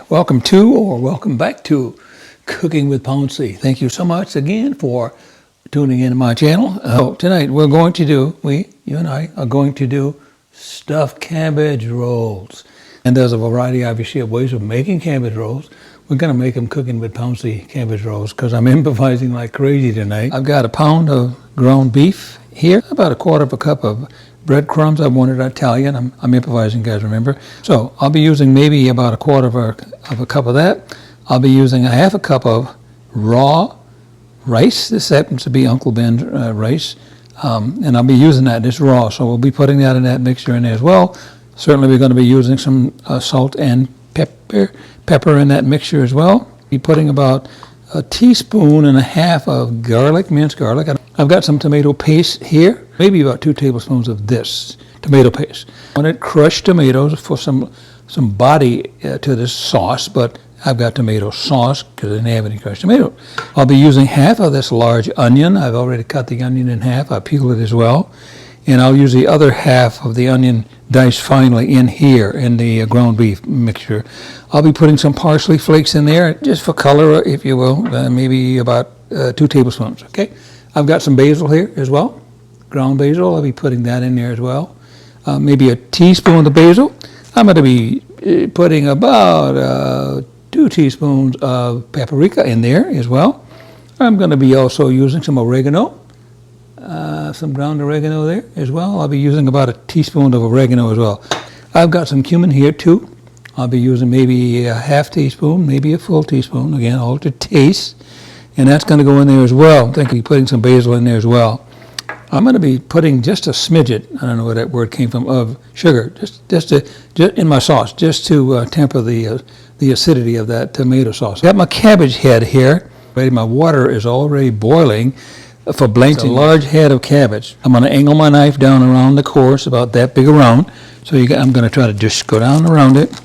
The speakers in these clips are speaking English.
Welcome to or welcome back to Cooking with Pouncy. Thank you so much again for tuning into my channel. Tonight we're going to do, you and I are going to do stuffed cabbage rolls. And there's a variety, obviously, of ways of making cabbage rolls. We're going to make them Cooking with Pouncy cabbage rolls because I'm improvising like crazy tonight. I've got a pound of ground beef here, about a quarter of a cup of breadcrumbs. I wanted Italian. I'm improvising, guys, remember? So I'll be using maybe about a quarter of a cup of that. I'll be using a half a cup of raw rice. This happens to be Uncle Ben's rice. And I'll be using that. It's raw, so we'll be putting that in that mixture in there as well. Certainly we're going to be using some salt and pepper in that mixture as well. Be putting about a teaspoon and a half of garlic, minced garlic. I've got some tomato paste here, maybe about 2 tablespoons of this tomato paste. I wanted crushed tomatoes for some body to this sauce, but I've got tomato sauce because I didn't have any crushed tomatoes. I'll be using half of this large onion. I've already cut the onion in half. I peeled it as well. And I'll use the other half of the onion diced finely in here in the ground beef mixture. I'll be putting some parsley flakes in there just for color, if you will, maybe about 2 tablespoons, okay? I've got some basil here as well, ground basil. I'll be putting that in there as well. Maybe a teaspoon of basil. I'm going to be putting about 2 teaspoons of paprika in there as well. I'm going to be also using some oregano, some ground oregano there as well. I'll be using about a teaspoon of oregano as well. I've got some cumin here too. I'll be using maybe a half teaspoon, maybe a full teaspoon, again, all to taste. And that's going to go in there as well. I'm thinking of putting some basil in there as well. I'm going to be putting just a smidget, I don't know where that word came from, of sugar, just in my sauce, just to temper the acidity of that tomato sauce. I've got my cabbage head here. My water is already boiling for blanching. It's a large head of cabbage. I'm going to angle my knife down around the course, about that big around. So I'm going to try to just go down around it.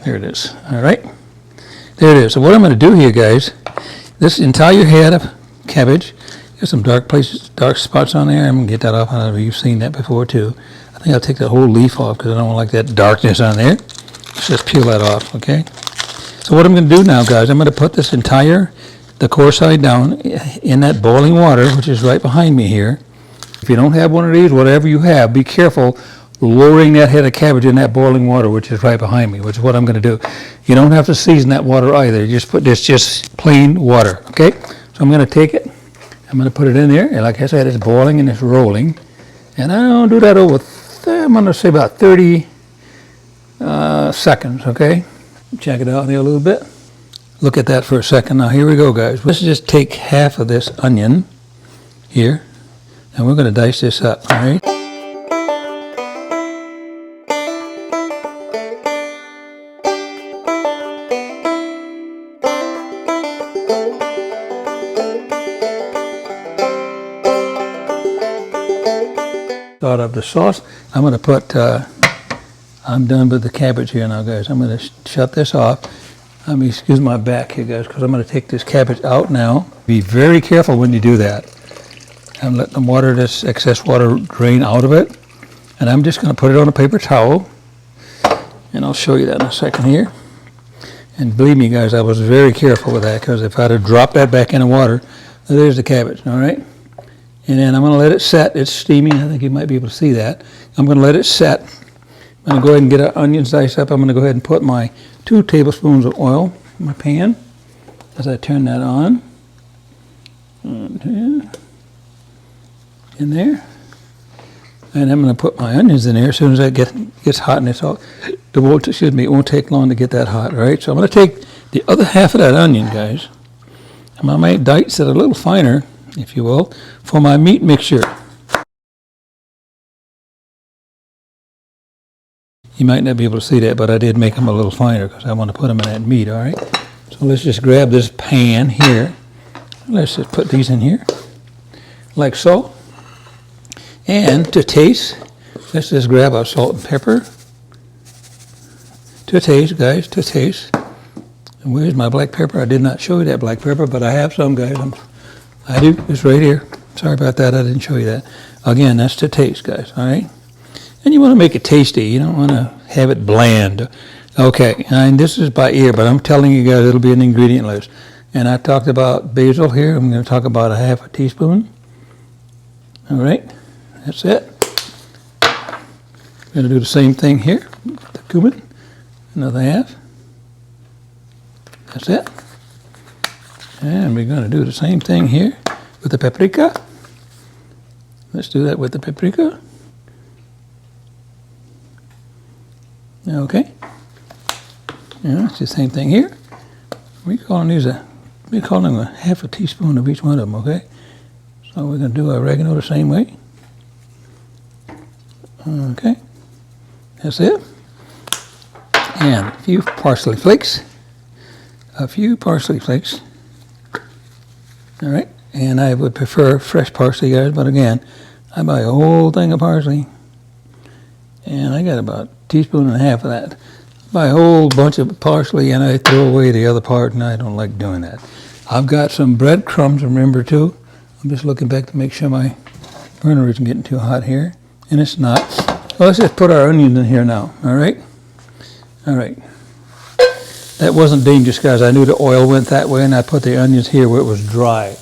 There it is. All right. There it is. So what I'm going to do here, guys, this entire head of cabbage, there's some dark places, dark spots on there. I'm going to get that off. You've seen that before, too. I think I'll take that whole leaf off because I don't like that darkness on there. Let's just peel that off, okay? So what I'm going to do now, guys, I'm going to put this the core side down in that boiling water, which is right behind me here. If you don't have one of these, whatever you have, be careful lowering that head of cabbage in that boiling water, which is right behind me, which is what I'm going to do. You don't have to season that water either. You just put this just plain water, okay? So I'm going to take it. I'm going to put it in there. And like I said, it's boiling and it's rolling. And I'll do that over, I'm going to say about 30 seconds, okay? Check it out here a little bit. Look at that for a second. Now, here we go, guys. Let's just take half of this onion here, and we're going to dice this up, all right? Start up the sauce. I'm going to put, I'm done with the cabbage here now, guys. I'm going to shut this off. Excuse my back here, guys, because I'm going to take this cabbage out now. Be very careful when you do that. I'm letting the water, this excess water, drain out of it. And I'm just going to put it on a paper towel. And I'll show you that in a second here. And believe me, guys, I was very careful with that because if I'd have dropped that back in the water, there's the cabbage, all right? And then I'm going to let it set. It's steaming. I think you might be able to see that. I'm going to let it set. I'm going to go ahead and get our onions diced up. I'm going to go ahead and put my 2 tablespoons of oil in my pan as I turn that on. In there. And I'm going to put my onions in there as soon as that gets hot. And it won't take long to get that hot, right? So I'm going to take the other half of that onion, guys. And I might dice it a little finer, if you will, for my meat mixture. You might not be able to see that, but I did make them a little finer because I want to put them in that meat, all right? So let's just grab this pan here. Let's just put these in here, like so. And to taste, let's just grab our salt and pepper. To taste, guys, to taste. And where's my black pepper? I did not show you that black pepper, but I have some, guys. I do. It's right here. Sorry about that. I didn't show you that. Again, that's to taste, guys, all right? And you want to make it tasty. You don't want to have it bland. Okay, and this is by ear, but I'm telling you guys it'll be an ingredient list. And I talked about basil here. I'm going to talk about a half a teaspoon. All right, that's it. I'm going to do the same thing here. The cumin, another half. That's it. And we're going to do the same thing here with the paprika. Let's do that with the paprika. Okay. Yeah, it's the same thing here. We're calling them a half a teaspoon of each one of them, okay? So we're going to do oregano the same way. Okay. That's it. And a few parsley flakes. A few parsley flakes. All right. And I would prefer fresh parsley, guys, but again, I buy a whole thing of parsley. And I got about a teaspoon and a half of that. I buy a whole bunch of parsley and I throw away the other part, and I don't like doing that. I've got some breadcrumbs, remember, too. I'm just looking back to make sure my burner isn't getting too hot here. And it's not. Well, let's just put our onions in here now, all right? All right. That wasn't dangerous, guys. I knew the oil went that way, and I put the onions here where it was dry.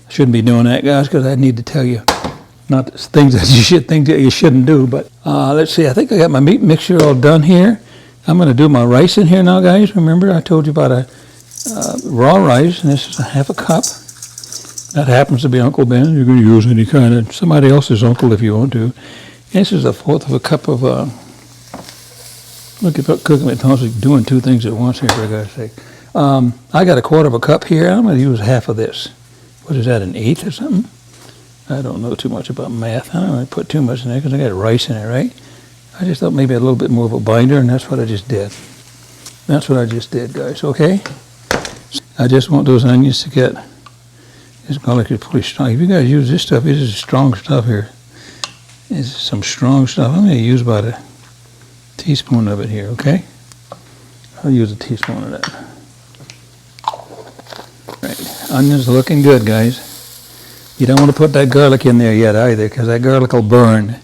I shouldn't be doing that, guys, because I need to tell you not things that you shouldn't do. But let's see. I think I got my meat mixture all done here. I'm going to do my rice in here now, guys. Remember, I told you about a raw rice, and this is a half a cup. That happens to be Uncle Ben. You're going to use any kind of somebody else's uncle if you want to. This is a fourth of a cup of, look at cooking with Pouncy, doing two things at once here, for God's sake. I got a quarter of a cup here. I'm going to use half of this. What is that, an eighth or something? I don't know too much about math. I don't want to put too much in there because I got rice in it, right? I just thought maybe a little bit more of a binder, and that's what I just did. That's what I just did, guys, okay? I just want those onions to get, this garlic is pretty strong. If you guys use this stuff, this is strong stuff here. This is some strong stuff. I'm going to use about a teaspoon of it here, okay? I'll use a teaspoon of that. Right, onions are looking good, guys. You don't want to put that garlic in there yet either, because that garlic will burn.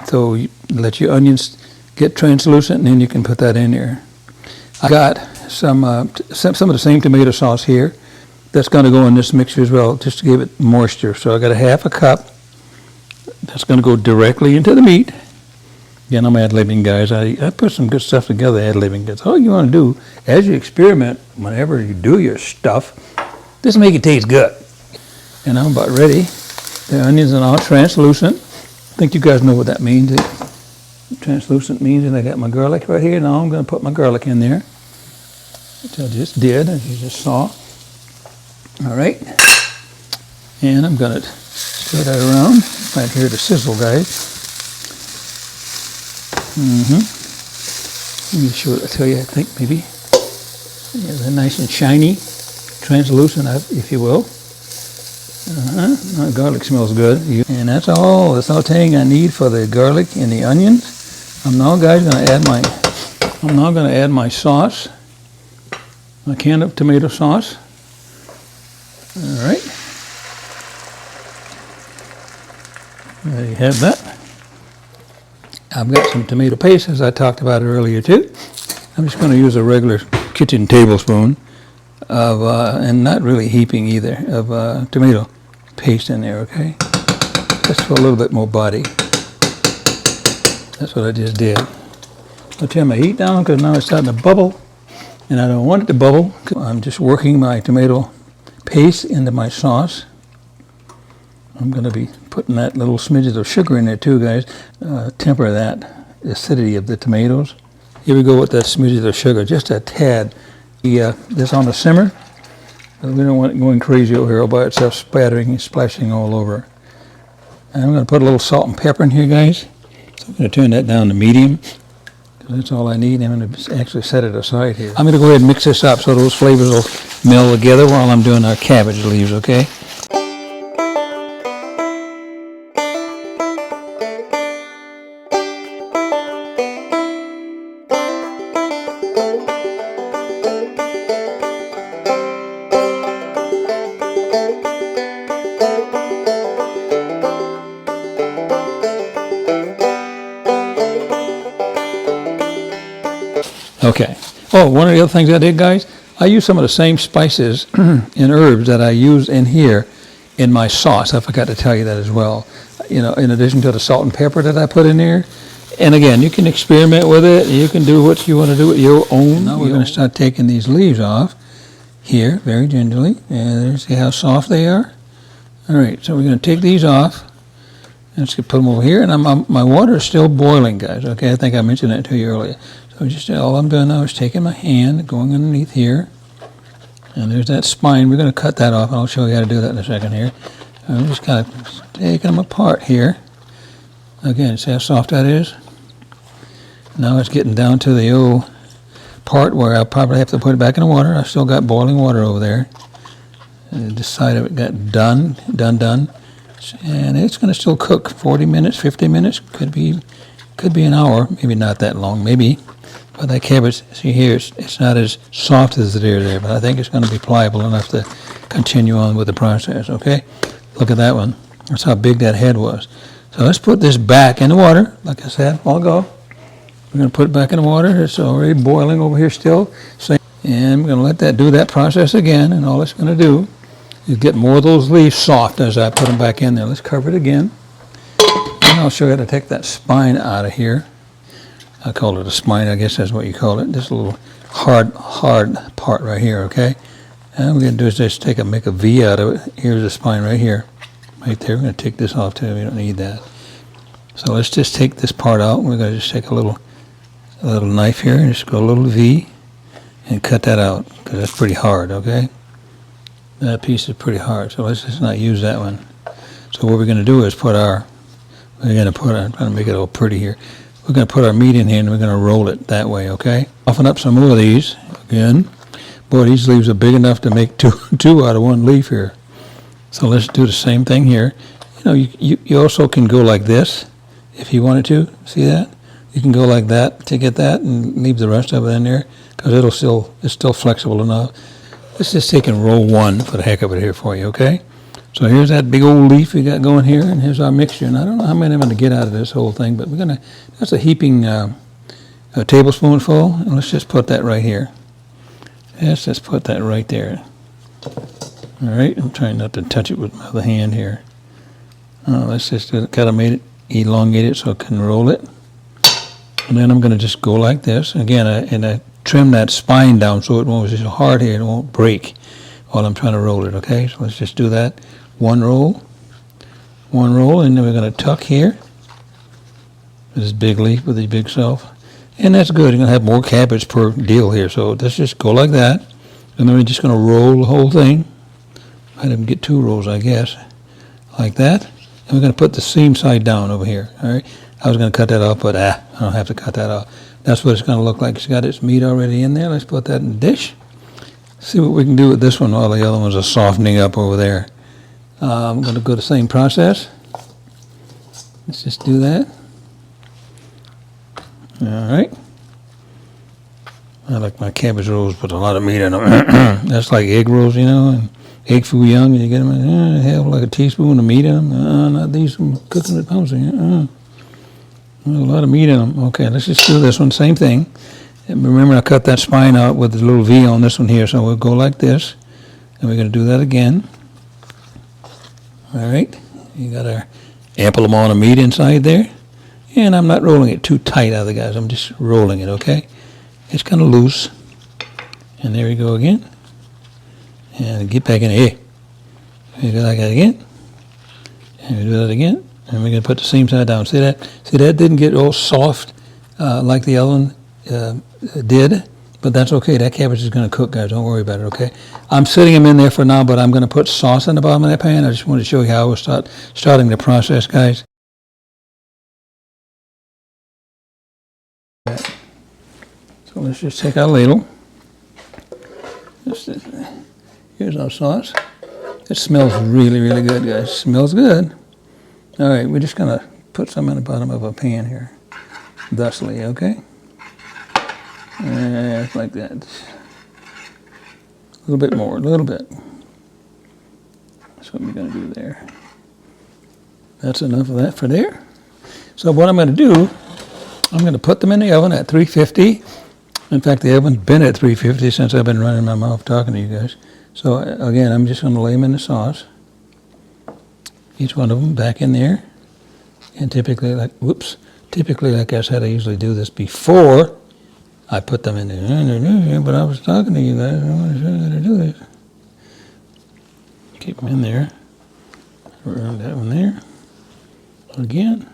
So you let your onions get translucent, and then you can put that in there. I got some of the same tomato sauce here. That's going to go in this mixture as well, just to give it moisture. So I got a half a cup. That's going to go directly into the meat. Again, I'm ad-libbing, guys. I put some good stuff together, ad-libbing. That's all you want to do as you experiment, whenever you do your stuff, just make it taste good. And I'm about ready. The onions are all translucent. I think you guys know what that means. Translucent means, and I got my garlic right here. Now I'm going to put my garlic in there, which I just did, as you just saw. All right. And I'm going to stir that around. Right here to sizzle, guys. Let me show it. I tell you, I think maybe they're nice and shiny, translucent, if you will. Garlic smells good. And that's all the sauteing I need for the garlic and the onions. I'm now, guys, going to add my sauce, my can of tomato sauce. All right. There you have that. I've got some tomato paste, as I talked about earlier too. I'm just going to use a regular kitchen tablespoon of, and not really heaping either, of tomato paste in there, okay? Just for a little bit more body. That's what I just did. I'll turn my heat down because now it's starting to bubble, and I don't want it to bubble. I'm just working my tomato paste into my sauce. I'm going to be putting that little smidget of sugar in there too, guys. Temper that acidity of the tomatoes. Here we go with that smidget of sugar, just a tad. This on the simmer. We don't want it going crazy over here all by itself, spattering and splashing all over. And I'm going to put a little salt and pepper in here, guys. So I'm going to turn that down to medium. That's all I need. I'm going to actually set it aside here. I'm going to go ahead and mix this up so those flavors will meld together while I'm doing our cabbage leaves, okay? Okay. Oh, one of the other things I did, guys, I used some of the same spices and herbs that I use in here in my sauce. I forgot to tell you that as well. You know, in addition to the salt and pepper that I put in there. And again, you can experiment with it. You can do what you want to do with your own. Now we're going to start taking these leaves off here very gingerly. And see how soft they are? All right, so we're going to take these off. Let's put them over here. And my water is still boiling, guys. Okay, I think I mentioned that to you earlier. So just all I'm doing now is taking my hand, going underneath here, and there's that spine. We're going to cut that off, and I'll show you how to do that in a second here. I'm just kind of taking them apart here. Again, see how soft that is? Now it's getting down to the old part where I'll probably have to put it back in the water. I've still got boiling water over there. And this side of it got done. And it's going to still cook 40 minutes, 50 minutes, could be an hour, maybe not that long, maybe. But that cabbage, see here, it's not as soft as it is there, but I think it's going to be pliable enough to continue on with the process, okay? Look at that one. That's how big that head was. So let's put this back in the water, like I said, I'll go. We're going to put it back in the water. It's already boiling over here still. And we're going to let that do that process again, and all it's going to do is get more of those leaves soft as I put them back in there. Let's cover it again. And I'll show you how to take that spine out of here. I call it a spine, I guess that's what you call it. This little hard part right here, okay? And what we're going to do is just make a V out of it. Here's the spine right here. Right there. We're going to take this off too. We don't need that. So let's just take this part out. We're going to just take a little knife here and just go a little V and cut that out because that's pretty hard, okay? That piece is pretty hard, so let's just not use that one. So what we're going to do is I'm trying to make it all pretty here. We're going to put our meat in here and we're going to roll it that way, okay? Soften up some more of these again. Boy, these leaves are big enough to make two out of one leaf here. So let's do the same thing here. You know, you also can go like this if you wanted to. See that? You can go like that to get that and leave the rest of it in there because it's still flexible enough. Let's just take and roll one for the heck of it here for you, okay? So here's that big old leaf we got going here, and here's our mixture. And I don't know how many I'm going to get out of this whole thing, but that's a heaping a tablespoonful, and let's just put that right here. Let's just put that right there. All right, I'm trying not to touch it with my other hand here. Let's just kind of elongate it so I can roll it. And then I'm going to just go like this. Again, I trim that spine down so it won't, it's so hard here, it won't break while I'm trying to roll it, okay? So let's just do that. One roll, and then we're going to tuck here. This big leaf with the big self. And that's good. You're going to have more cabbage per deal here. So let's just go like that. And then we're just going to roll the whole thing. I didn't get two rolls, I guess. Like that. And we're going to put the seam side down over here, all right? I was going to cut that off, but I don't have to cut that off. That's what it's going to look like. It's got its meat already in there. Let's put that in the dish. See what we can do with this one while the other ones are softening up over there. I'm going to go the same process. Let's just do that. All right. I like my cabbage rolls with a lot of meat in them. That's like egg rolls, you know, and egg foo young, and you get them in, have like a teaspoon of meat in them. Not these from cooking with Pouncy. A lot of meat in them. Okay, let's just do this one. Same thing. And remember, I cut that spine out with a little V on this one here, so we'll go like this. And we're going to do that again. All right. You got our ample amount of meat inside there. And I'm not rolling it too tight either, guys. I'm just rolling it, okay? It's kind of loose. And there we go again. And get back in here. We go like that again. And we do that again. And we're going to put the seam side down. See that? See, that didn't get all soft like the other one did. But that's okay. That cabbage is going to cook, guys. Don't worry about it, okay? I'm sitting them in there for now, but I'm going to put sauce in the bottom of that pan. I just wanted to show you how I was starting the process, guys. So let's just take our ladle. Here's our sauce. It smells really, really good, guys. It smells good. All right, we're just gonna put some in the bottom of a pan here, thusly, okay? Like that. A little bit more, a little bit. That's what we're gonna do there. That's enough of that for there. So what I'm gonna do, I'm gonna put them in the oven at 350. In fact, the oven's been at 350 since I've been running my mouth talking to you guys. So again, I'm just gonna lay them in the sauce. Each one of them back in there. And typically, like I said, I usually do this before I put them in there. But I was talking to you guys, I want to show you how to do this. Keep them in there. Around that one there. Again.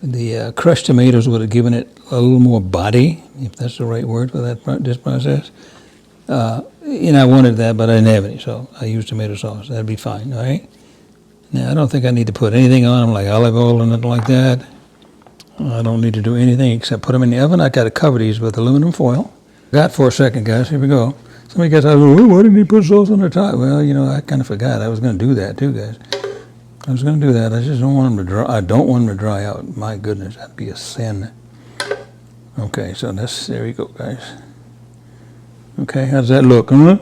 The crushed tomatoes would have given it a little more body, if that's the right word for this process. I wanted that, but I didn't have any, so I used tomato sauce. That'd be fine, all right? Now, I don't think I need to put anything on them, like olive oil or nothing like that. I don't need to do anything except put them in the oven. I got to cover these with aluminum foil. Got for a second, guys. Here we go. Some of you guys, why didn't you put sauce on the top? Well, I kind of forgot. I was going to do that too, guys. I was going to do that. I just don't want them to dry. I don't want them to dry out. My goodness, that'd be a sin. Okay, so there you go, guys. Okay, how's that look, huh?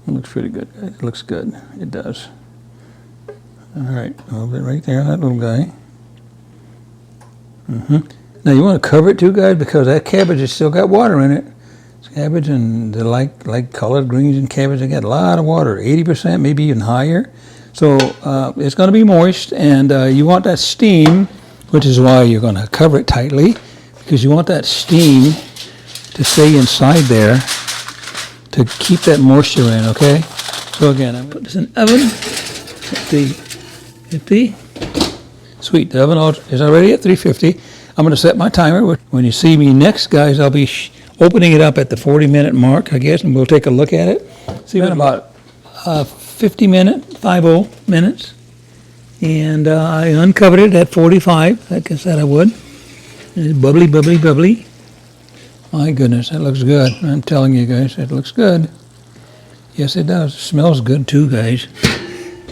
It looks pretty good, guys. It looks good. It does. All right, a little bit right there, that little guy. Now you want to cover it too, guys, because that cabbage has still got water in it. It's cabbage, and the like colored greens and cabbage, they got a lot of water, 80%, maybe even higher. So it's going to be moist, and you want that steam, which is why you're going to cover it tightly, because you want that steam to stay inside there to keep that moisture in, okay? So again, I put this in the oven at the sweet. The oven is already at 350. I'm going to set my timer. When you see me next, guys, I'll be opening it up at the 40-minute mark, I guess, and we'll take a look at it. See, about 50 minutes, and I uncovered it at 45, like I said I would. It's bubbly, bubbly, bubbly. My goodness, that looks good. I'm telling you guys, it looks good. Yes, it does. It smells good too, guys.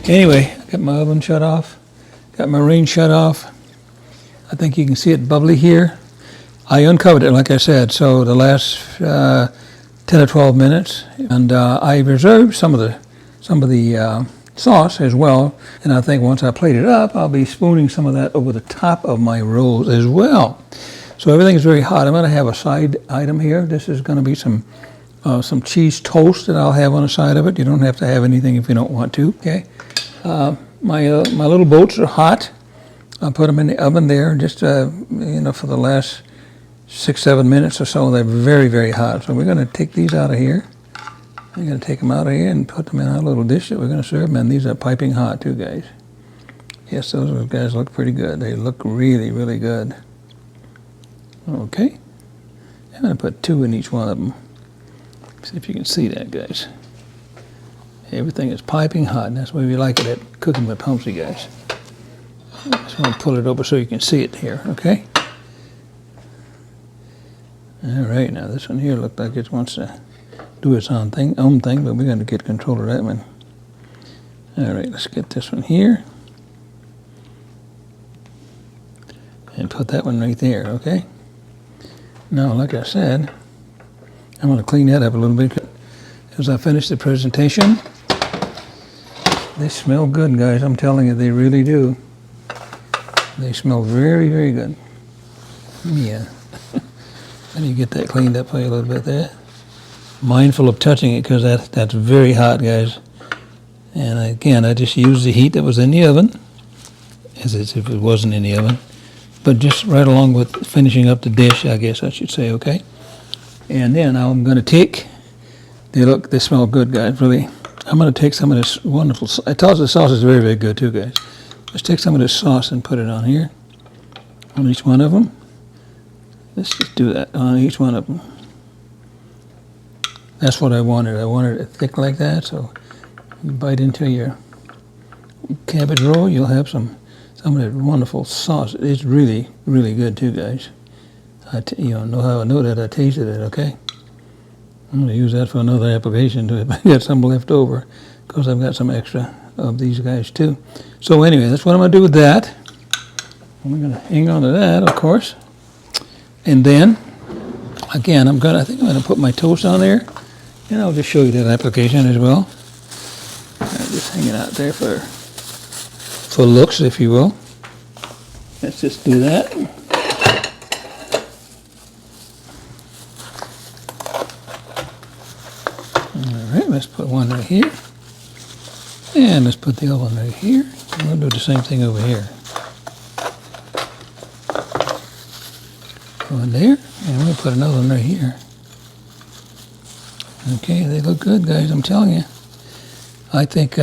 Anyway, I got my oven shut off. Got my range shut off. I think you can see it bubbly here. I uncovered it, like I said, so the last 10 or 12 minutes, and I reserved some of the sauce as well. And I think once I plate it up, I'll be spooning some of that over the top of my rolls as well. So everything is very hot. I'm going to have a side item here. This is going to be some cheese toast that I'll have on the side of it. You don't have to have anything if you don't want to. Okay. My little boats are hot. I put them in the oven there just for the last 6-7 minutes or so. They're very, very hot. So we're going to take these out of here. I'm going to take them out of here and put them in our little dish that we're going to serve them. And these are piping hot too, guys. Yes, those guys look pretty good. They look really, really good. Okay, I'm going to put 2 in each one of them. See if you can see that, guys. Everything is piping hot, and that's why we like it at Cooking with Pouncy, guys. I just want to pull it over so you can see it here, okay? All right, now this one here looks like it wants to do its own thing, but we're going to get control of that one. All right, let's get this one here. And put that one right there, okay? Now, like I said, I'm going to clean that up a little bit as I finish the presentation. They smell good, guys. I'm telling you, they really do. They smell very, very good. Yeah. Let me get that cleaned up for you a little bit there. Mindful of touching it because that's very hot, guys. And again, I just used the heat that was in the oven, as if it wasn't in the oven. But just right along with finishing up the dish, I guess I should say, okay? And then I'm going to take, they smell good, guys, really. I'm going to take some of this wonderful, I told you the sauce is very, very good too, guys. Let's take some of this sauce and put it on here, on each one of them. Let's just do that on each one of them. That's what I wanted. I wanted it thick like that, so you bite into your cabbage roll, you'll have some some of that wonderful sauce. It's really, really good too, guys. You know how I know that? I tasted it, okay? I'm going to use that for another application to it. I got some left over because I've got some extra of these guys too. So anyway, that's what I'm going to do with that. I'm going to hang on to that, of course. And then, again, I think I'm going to put my toast on there. And I'll just show you that application as well. Just hanging out there for looks, if you will. Let's just do that. All right, let's put one right here. And let's put the other one right here. And we'll do the same thing over here. One there, and we'll put another one right here. Okay, they look good, guys, I'm telling you. I think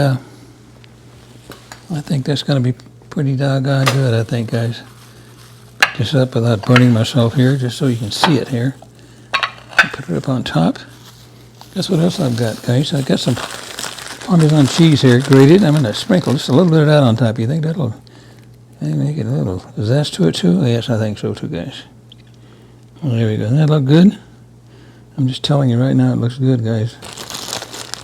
that's going to be pretty doggone good, I think, guys. Pick this up without burning myself here, just so you can see it here. Put it up on top. Guess what else I've got, guys? I've got some Parmesan cheese here, grated. I'm going to sprinkle just a little bit of that on top. You think that'll make it a little zest to it, too? Yes, I think so, too, guys. Well, there we go. Doesn't that look good? I'm just telling you right now, it looks good, guys.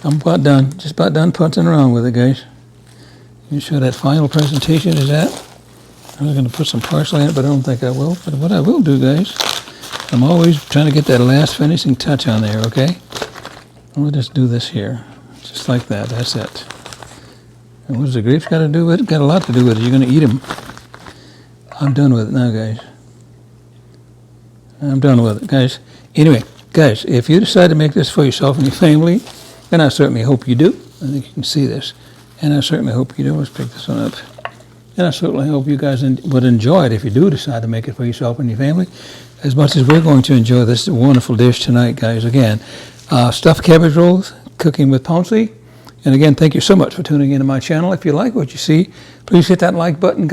I'm about done. Just about done putzing around with it, guys. You show that final presentation is that. I was going to put some parsley in it, but I don't think I will. But what I will do, guys, I'm always trying to get that last finishing touch on there, okay? We'll just do this here. Just like that. That's it. And what does the grapes got to do with it? Got a lot to do with it. You're going to eat them. I'm done with it now, guys. I'm done with it, guys. Anyway, guys, if you decide to make this for yourself and your family, and I certainly hope you do. I think you can see this. And I certainly hope you do. Let's pick this one up. And I certainly hope you guys would enjoy it if you do decide to make it for yourself and your family, as much as we're going to enjoy this wonderful dish tonight, guys. Again, stuffed cabbage rolls, cooking with Pouncy. And again, thank you so much for tuning into my channel. If you like what you see, please hit that like button.